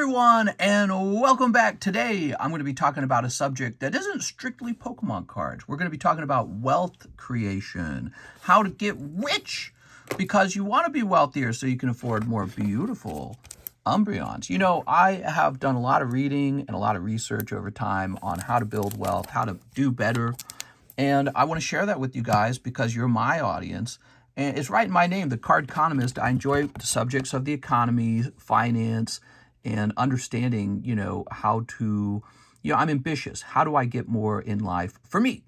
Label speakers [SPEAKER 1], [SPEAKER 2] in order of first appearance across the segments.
[SPEAKER 1] everyone, and welcome back. Today, I'm going to be talking about a subject that isn't strictly Pokemon cards. We're going to be talking about wealth creation, how to get rich, because you want to be wealthier so you can afford more beautiful Umbreons. You know, I have done a lot of reading and a lot of research over time on how to build wealth, how to do better, and I want to share that with you guys because you're my audience. And it's right in my name, TheCardconomist. I enjoy the subjects of the economy, finance, and understanding, how to, I'm ambitious. How do I get more in life for me?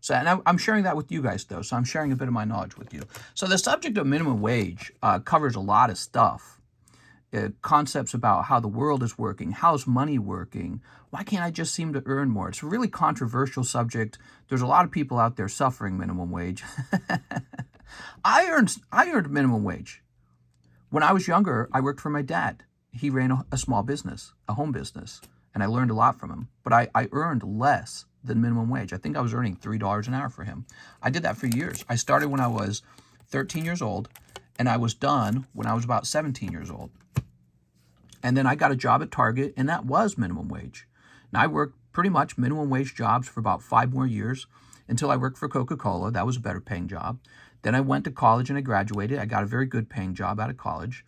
[SPEAKER 1] So, and I'm sharing that with you guys, though. So I'm sharing a bit of my knowledge with you. So the subject of minimum wage covers a lot of stuff. Concepts about how the world is working, how's money working, why can't I just seem to earn more? It's a really controversial subject. There's a lot of people out there suffering minimum wage. I earned minimum wage. When I was younger, I worked for my dad. He ran a small business, a home business, and I learned a lot from him. But I earned less than minimum wage. I think I was earning $3 an hour for him. I did that for years. I started when I was 13 years old, and I was done when I was about 17 years old. And then I got a job at Target, and that was minimum wage. And I worked pretty much minimum wage jobs for about 5 more years until I worked for Coca-Cola. That was a better paying job. Then I went to college and I graduated. I got a very good paying job out of college.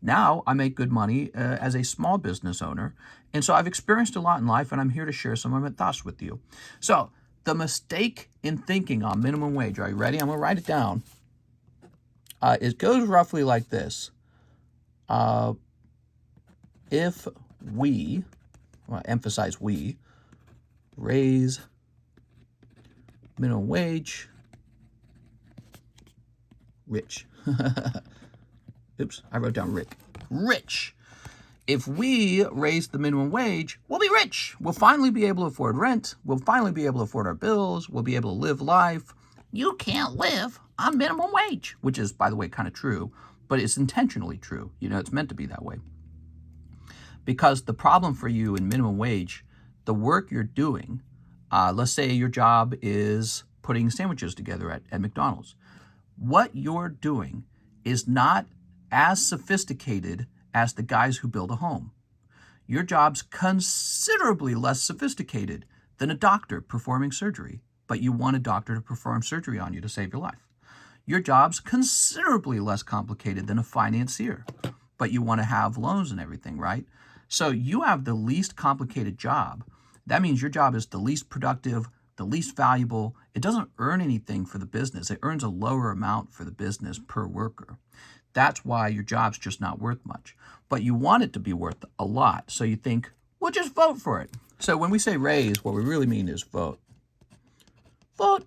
[SPEAKER 1] Now I make good money as a small business owner. And so I've experienced a lot in life, and I'm here to share some of my thoughts with you. So the mistake in thinking on minimum wage, are you ready? I'm going to write it down. It goes roughly like this. If we, well, emphasize we, raise minimum wage, rich. Oops, I wrote down Rick. Rich. If we raise the minimum wage, we'll be rich. We'll finally be able to afford rent. We'll finally be able to afford our bills. We'll be able to live life. You can't live on minimum wage, which is, by the way, kind of true, but it's intentionally true. It's meant to be that way. Because the problem for you in minimum wage, the work you're doing, let's say your job is putting sandwiches together at McDonald's. What you're doing is not as sophisticated as the guys who build a home. Your job's considerably less sophisticated than a doctor performing surgery, but you want a doctor to perform surgery on you to save your life. Your job's considerably less complicated than a financier, but you want to have loans and everything, right? So you have the least complicated job. That means your job is the least productive, the least valuable. It doesn't earn anything for the business. It earns a lower amount for the business per worker. That's why your job's just not worth much. But you want it to be worth a lot. So you think, well, just vote for it. So when we say raise, what we really mean is vote. Vote.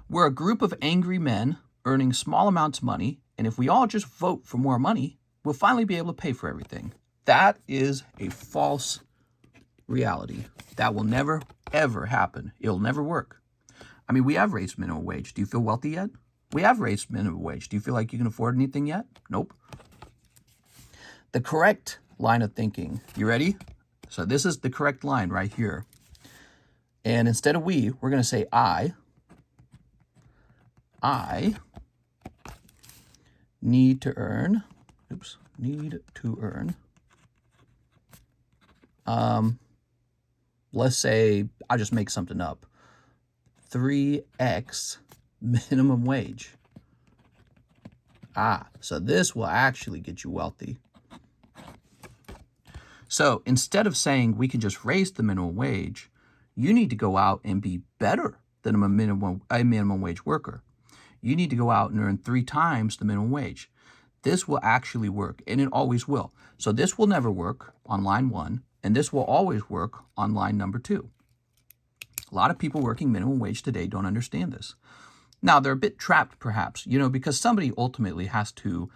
[SPEAKER 1] We're a group of angry men earning small amounts of money, and if we all just vote for more money, we'll finally be able to pay for everything. That is a false reality. That will never, ever happen. It'll never work. I mean, we have raised minimum wage. Do you feel wealthy yet? We have raised minimum wage. Do you feel like you can afford anything yet? Nope. The correct line of thinking. You ready? So this is the correct line right here. And instead of we, we're going to say I need to earn. Let's say, I'll just make something up. 3x minimum wage. So this will actually get you wealthy. So instead of saying we can just raise the minimum wage, you need to go out and be better than a minimum wage worker. You need to go out and earn 3 times the minimum wage. This will actually work, and it always will. So this will never work on line 1, and this will always work on line number 2. A lot of people working minimum wage today don't understand this. Now, they're a bit trapped, perhaps, because somebody ultimately has to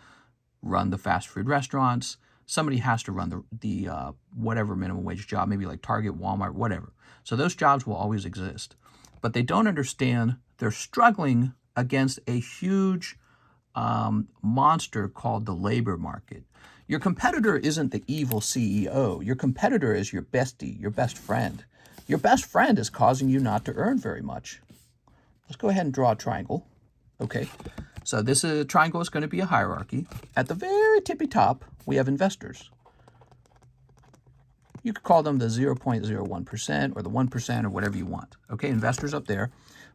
[SPEAKER 1] run the fast food restaurants. Somebody has to run the whatever minimum wage job, maybe like Target, Walmart, whatever. So those jobs will always exist. But they don't understand they're struggling against a huge monster called the labor market. Your competitor isn't the evil CEO. Your competitor is your bestie, your best friend. Your best friend is causing you not to earn very much. Let's go ahead and draw a triangle. Okay, so this triangle is going to be a hierarchy. At the very tippy top, we have investors. You could call them the 0.01% or the 1% or whatever you want. Okay, investors up there.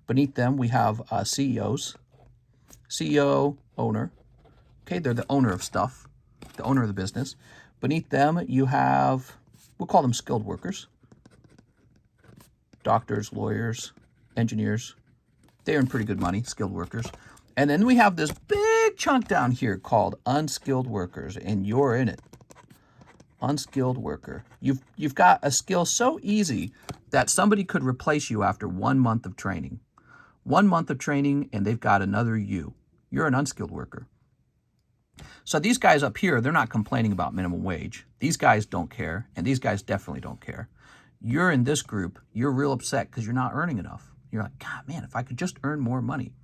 [SPEAKER 1] Beneath them, we have CEOs, CEO, owner. Okay, they're the owner of stuff, the owner of the business. Beneath them, you have, we'll call them skilled workers. Doctors, lawyers, engineers. They earn pretty good money, skilled workers. And then we have this big chunk down here called unskilled workers, and you're in it. Unskilled worker. You've got a skill so easy that somebody could replace you after 1 month of training. 1 month of training, and they've got another you. You're an unskilled worker. So these guys up here, they're not complaining about minimum wage. These guys don't care, and these guys definitely don't care. You're in this group, you're real upset because you're not earning enough. You're like, God, man, if I could just earn more money.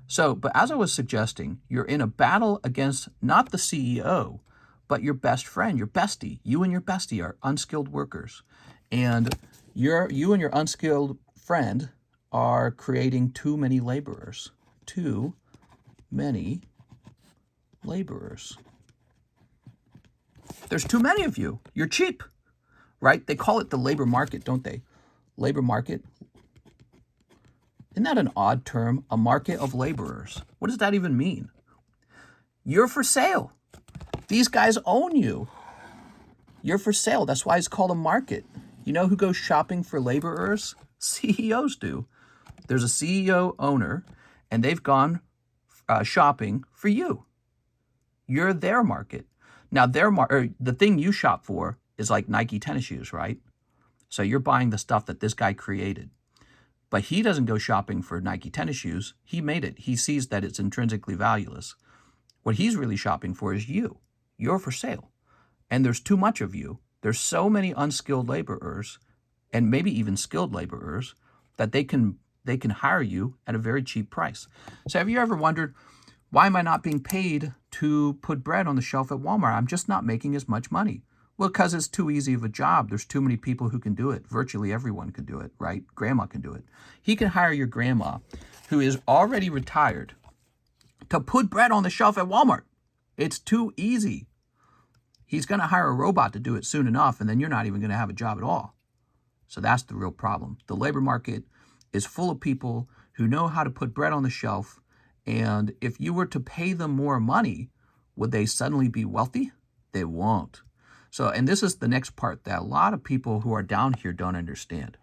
[SPEAKER 1] So, but as I was suggesting, you're in a battle against not the CEO, but your best friend, your bestie. You and your bestie are unskilled workers. And you and your unskilled friend are creating too many laborers. Too many laborers. There's too many of you. You're cheap, right? They call it the labor market, don't they? Labor market. Isn't that an odd term? A market of laborers. What does that even mean? You're for sale. These guys own you. You're for sale. That's why it's called a market. You know who goes shopping for laborers? CEOs do. There's a CEO owner, and they've gone shopping for you. You're their market. Now, the thing you shop for is like Nike tennis shoes, right? So you're buying the stuff that this guy created. But he doesn't go shopping for Nike tennis shoes. He made it. He sees that it's intrinsically valueless. What he's really shopping for is you. You're for sale. And there's too much of you. There's so many unskilled laborers, and maybe even skilled laborers, that they can hire you at a very cheap price. So have you ever wondered, why am I not being paid to put bread on the shelf at Walmart? I'm just not making as much money. Well, because it's too easy of a job. There's too many people who can do it. Virtually everyone can do it, right? Grandma can do it. He can hire your grandma, who is already retired, to put bread on the shelf at Walmart. It's too easy. He's going to hire a robot to do it soon enough, and then you're not even going to have a job at all. So that's the real problem. The labor market is full of people who know how to put bread on the shelf, and if you were to pay them more money, would they suddenly be wealthy? They won't. So, and this is the next part that a lot of people who are down here don't understand.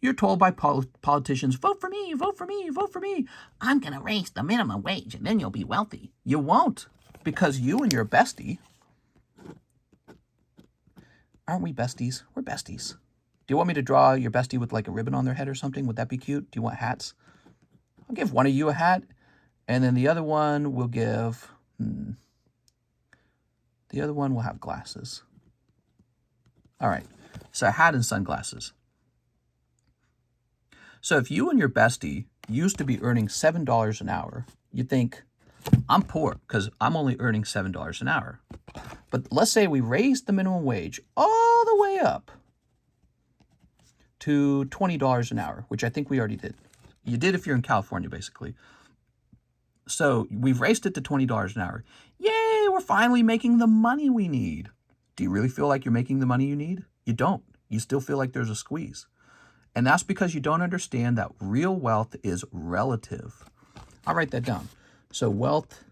[SPEAKER 1] You're told by politicians, vote for me, vote for me, vote for me. I'm going to raise the minimum wage and then you'll be wealthy. You won't, because you and your bestie, aren't we besties? We're besties. Do you want me to draw your bestie with like a ribbon on their head or something? Would that be cute? Do you want hats? I'll give one of you a hat, and then the other one will give, the other one will have glasses. All right, so a hat and sunglasses. So if you and your bestie used to be earning $7 an hour, you think, I'm poor because I'm only earning $7 an hour. But let's say we raised the minimum wage all the way up to $20 an hour, which I think we already did. You did if you're in California, basically. So we've raised it to $20 an hour. Yay, we're finally making the money we need. Do you really feel like you're making the money you need? You don't. You still feel like there's a squeeze. And that's because you don't understand that real wealth is relative. I'll write that down. So wealth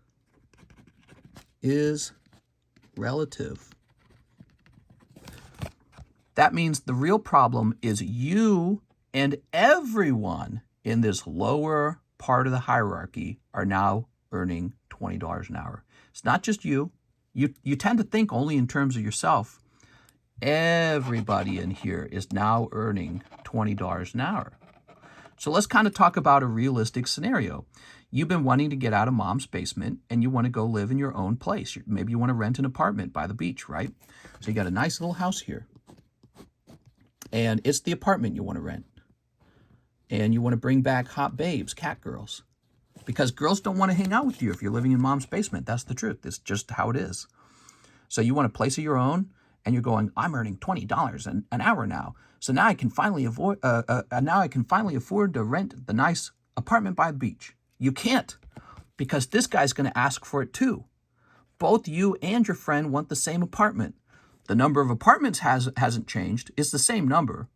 [SPEAKER 1] is relative. That means the real problem is you and everyone in this lower part of the hierarchy are now earning $20 an hour. It's not just you. You tend to think only in terms of yourself. Everybody in here is now earning $20 an hour. So let's kind of talk about a realistic scenario. You've been wanting to get out of mom's basement and you want to go live in your own place. Maybe you want to rent an apartment by the beach, right? So you got a nice little house here. And it's the apartment you want to rent. And you want to bring back hot babes, cat girls. Because girls don't want to hang out with you if you're living in mom's basement. That's the truth. It's just how it is. So you want a place of your own, and you're going, I'm earning $20 an hour now. So now I can finally afford to rent the nice apartment by the beach. You can't, because this guy's going to ask for it too. Both you and your friend want the same apartment. The number of apartments hasn't changed. It's the same number,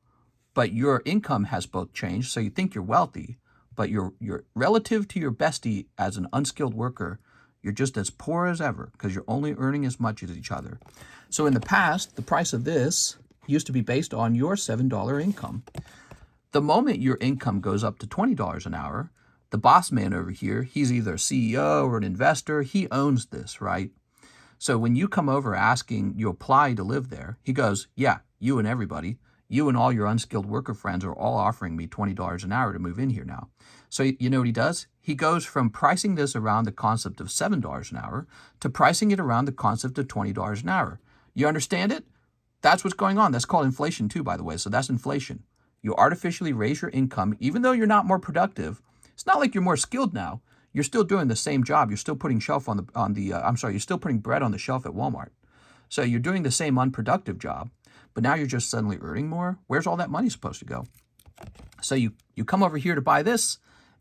[SPEAKER 1] but your income has both changed. So you think you're wealthy, but you're relative to your bestie as an unskilled worker, you're just as poor as ever because you're only earning as much as each other. So in the past, the price of this used to be based on your $7 income. The moment your income goes up to $20 an hour, the boss man over here, he's either a CEO or an investor. He owns this, right? So when you come over asking, you apply to live there, he goes, yeah, you and everybody, you and all your unskilled worker friends are all offering me $20 an hour to move in here now. So you know what he does? He goes from pricing this around the concept of $7 an hour to pricing it around the concept of $20 an hour. You understand it? That's what's going on. That's called inflation too, by the way. So that's inflation. You artificially raise your income, even though you're not more productive. It's not like you're more skilled now. You're still doing the same job. You're still putting you're still putting bread on the shelf at Walmart. So you're doing the same unproductive job, but now you're just suddenly earning more. Where's all that money supposed to go? So you come over here to buy this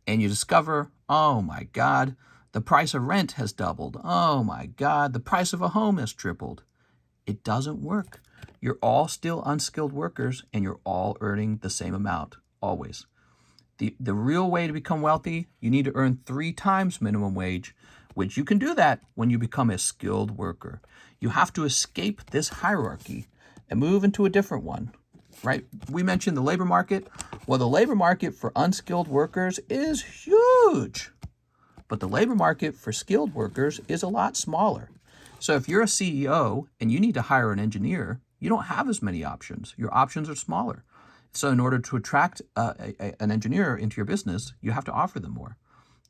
[SPEAKER 1] and you discover, oh my God, the price of rent has doubled. Oh my God, the price of a home has tripled. It doesn't work. You're all still unskilled workers and you're all earning the same amount, always. The real way to become wealthy, you need to earn 3 times minimum wage, which you can do that when you become a skilled worker. You have to escape this hierarchy and move into a different one, right? We mentioned the labor market. Well, the labor market for unskilled workers is huge, but the labor market for skilled workers is a lot smaller. So if you're a CEO and you need to hire an engineer, you don't have as many options. Your options are smaller. So in order to attract an engineer into your business, you have to offer them more.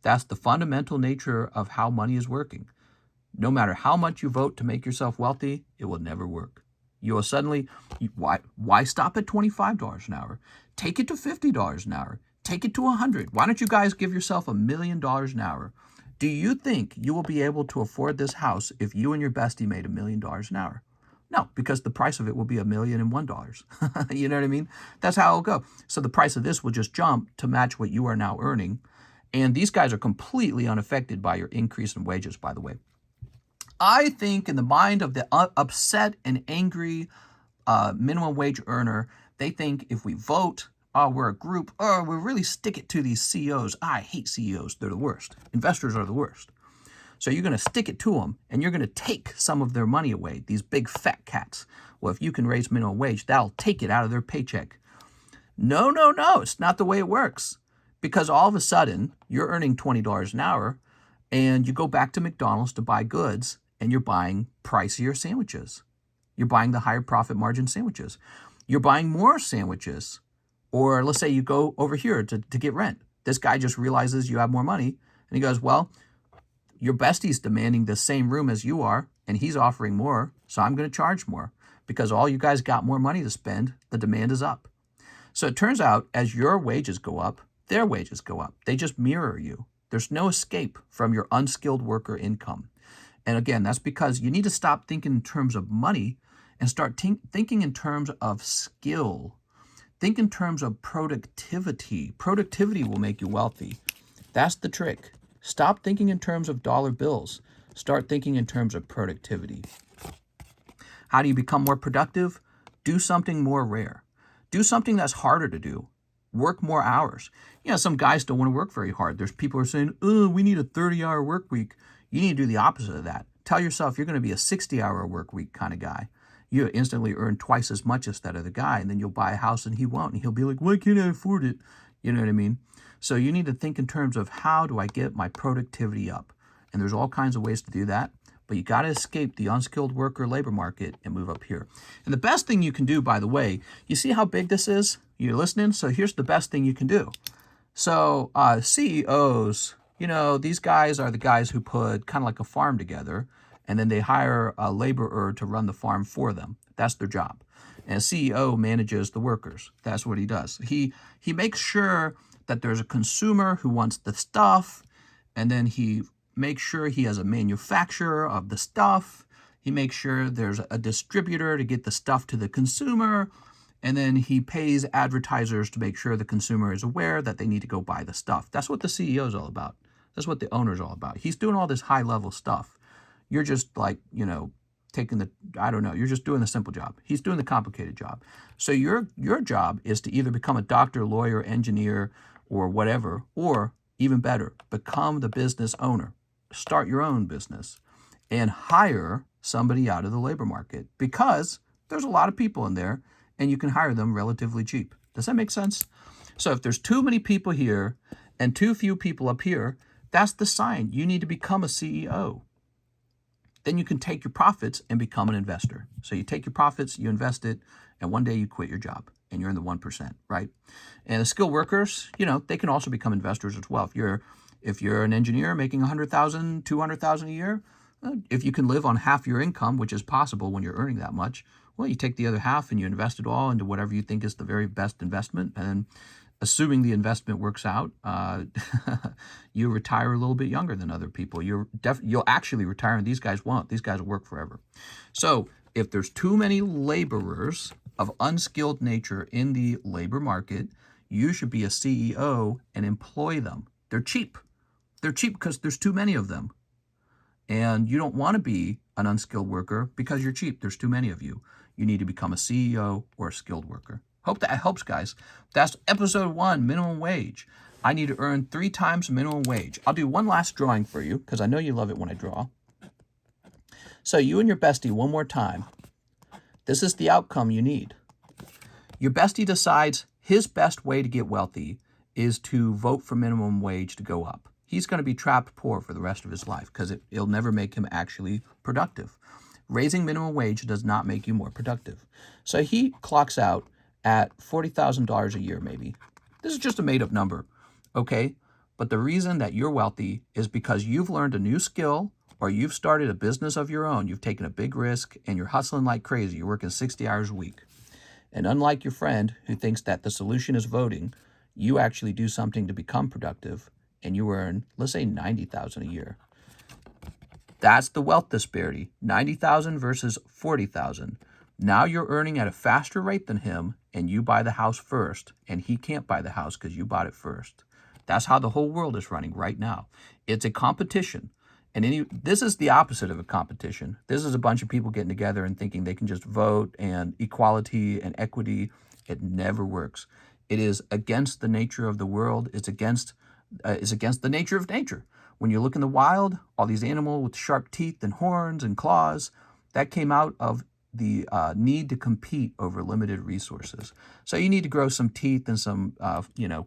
[SPEAKER 1] That's the fundamental nature of how money is working. No matter how much you vote to make yourself wealthy, it will never work. You will suddenly, why stop at $25 an hour? Take it to $50 an hour. Take it to $100. Why don't you guys give yourself $1 million an hour? Do you think you will be able to afford this house if you and your bestie made $1 million an hour? No, because the price of it will be $1,001. You know what I mean? That's how it'll go. So the price of this will just jump to match what you are now earning. And these guys are completely unaffected by your increase in wages, by the way. I think in the mind of the upset and angry minimum wage earner, they think if we vote, oh, we're a group, oh, we really stick it to these CEOs. I hate CEOs. They're the worst. Investors are the worst. So you're going to stick it to them, and you're going to take some of their money away, these big fat cats. Well, if you can raise minimum wage, that'll take it out of their paycheck. No, it's not the way it works. Because all of a sudden, you're earning $20 an hour, and you go back to McDonald's to buy goods, and you're buying pricier sandwiches. You're buying the higher profit margin sandwiches. You're buying more sandwiches. Or let's say you go over here to get rent. This guy just realizes you have more money, and he goes, well, your bestie's demanding the same room as you are, and he's offering more, so I'm going to charge more. Because all you guys got more money to spend, the demand is up. So it turns out, as your wages go up, their wages go up. They just mirror you. There's no escape from your unskilled worker income. And again, that's because you need to stop thinking in terms of money and start thinking in terms of skill. Think in terms of productivity. Productivity will make you wealthy. That's the trick. Stop thinking in terms of dollar bills. Start thinking in terms of productivity. How do you become more productive? Do something more rare. Do something that's harder to do. Work more hours. You know, some guys don't want to work very hard. There's people who are saying, oh, we need a 30-hour work week. You need to do the opposite of that. Tell yourself you're going to be a 60-hour work week kind of guy. You instantly earn twice as much as that other guy, and then you'll buy a house and he won't. And he'll be like, why can't I afford it? You know what I mean? So you need to think in terms of how do I get my productivity up? And there's all kinds of ways to do that. But you got to escape the unskilled worker labor market and move up here. And the best thing you can do, by the way, you see how big this is? You're listening? So here's the best thing you can do. So CEOs, you know, these guys are the guys who put kind of like a farm together, and then they hire a laborer to run the farm for them. That's their job. And a CEO manages the workers. That's what he does. He makes sure that there's a consumer who wants the stuff, and then he makes sure he has a manufacturer of the stuff. He makes sure there's a distributor to get the stuff to the consumer, and then he pays advertisers to make sure the consumer is aware that they need to go buy the stuff. That's what the CEO is all about. That's what the owner is all about. He's doing all this high-level stuff. You're just like, you know, taking the, I don't know, you're just doing the simple job. He's doing the complicated job. So your job is to either become a doctor, lawyer, engineer, or whatever, or even better, become the business owner. Start your own business and hire somebody out of the labor market, because there's a lot of people in there and you can hire them relatively cheap. Does that make sense? So if there's too many people here and too few people up here, that's the sign you need to become a CEO. Then you can take your profits and become an investor. So you take your profits, you invest it, and one day you quit your job and you're in the 1%, right? And the skilled workers, they can also become investors as well. If you're an engineer making $100,000, $200,000 a year, if you can live on half your income, which is possible when you're earning that much, well, you take the other half and you invest it all into whatever you think is the very best investment. And assuming the investment works out, you retire a little bit younger than other people. You'll actually retire, and these guys won't. These guys will work forever. So if there's too many laborers of unskilled nature in the labor market, you should be a CEO and employ them. They're cheap. They're cheap because there's too many of them. And you don't want to be an unskilled worker because you're cheap. There's too many of you. You need to become a CEO or a skilled worker. Hope that helps, guys. That's episode 1, minimum wage. I need to earn 3 times minimum wage. I'll do one last drawing for you because I know you love it when I draw. So you and your bestie, one more time. This is the outcome you need. Your bestie decides his best way to get wealthy is to vote for minimum wage to go up. He's going to be trapped poor for the rest of his life because it'll never make him actually productive. Raising minimum wage does not make you more productive. So he clocks out at $40,000 a year maybe. This is just a made-up number, okay? But the reason that you're wealthy is because you've learned a new skill or you've started a business of your own. You've taken a big risk and you're hustling like crazy. You're working 60 hours a week. And unlike your friend who thinks that the solution is voting, you actually do something to become productive and you earn, let's say, $90,000 a year. That's the wealth disparity, $90,000 versus $40,000. Now you're earning at a faster rate than him, and you buy the house first, and he can't buy the house because you bought it first. That's how the whole world is running right now. It's a competition. And this is the opposite of a competition. This is a bunch of people getting together and thinking they can just vote and equality and equity. It never works. It is against the nature of the world. It's against the nature of nature. When you look in the wild, all these animals with sharp teeth and horns and claws, that came out of the need to compete over limited resources. So you need to grow some teeth and some,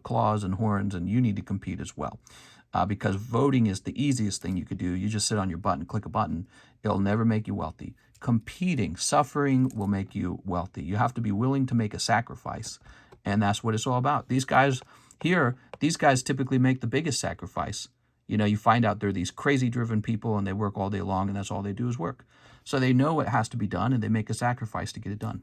[SPEAKER 1] claws and horns, and you need to compete as well. Because voting is the easiest thing you could do. You just sit on your butt and click a button. It'll never make you wealthy. Competing, suffering will make you wealthy. You have to be willing to make a sacrifice, and that's what it's all about. These guys typically make the biggest sacrifice. You find out they're these crazy driven people and they work all day long and that's all they do is work. So they know what has to be done and they make a sacrifice to get it done.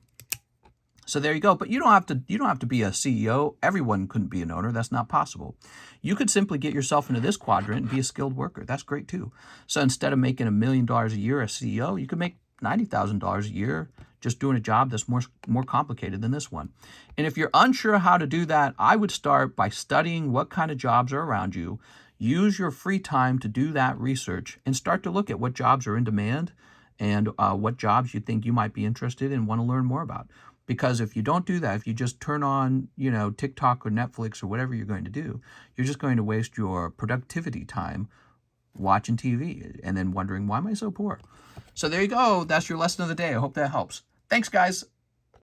[SPEAKER 1] So there you go. But you don't have to be a CEO. Everyone couldn't be an owner. That's not possible. You could simply get yourself into this quadrant and be a skilled worker. That's great too. So instead of making $1 million a year as CEO, you could make $90,000 a year just doing a job that's more complicated than this one. And if you're unsure how to do that, I would start by studying what kind of jobs are around you. Use your free time to do that research and start to look at what jobs are in demand and what jobs you think you might be interested in and want to learn more about. Because if you don't do that, if you just turn on, TikTok or Netflix or whatever you're going to do, you're just going to waste your productivity time watching TV and then wondering, why am I so poor? So there you go. That's your lesson of the day. I hope that helps. Thanks, guys.